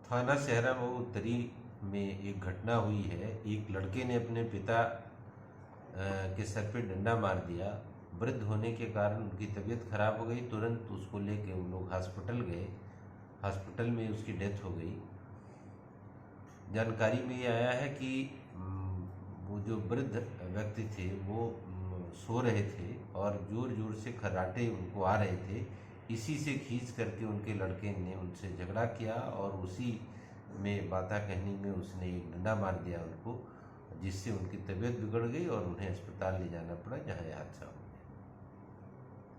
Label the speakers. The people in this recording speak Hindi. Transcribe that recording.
Speaker 1: थाना सहरा मऊ उत्तरी में एक घटना हुई है। एक लड़के ने अपने पिता के सर पे डंडा मार दिया। वृद्ध होने के कारण उनकी तबीयत खराब हो गई। तुरंत उसको लेके उन लोग हॉस्पिटल गए। हॉस्पिटल में उसकी डेथ हो गई। जानकारी में ये आया है कि वो जो वृद्ध व्यक्ति थे वो सो रहे थे और जोर जोर से खर्राटे उनको आ रहे थे। इसी से खींच करके उनके लड़के ने उनसे झगड़ा किया और उसी में बाता कहनी में उसने एक डंडा मार दिया उनको, जिससे उनकी तबीयत बिगड़ गई और उन्हें अस्पताल ले जाना पड़ा, जहाँ यह हादसा हुआ।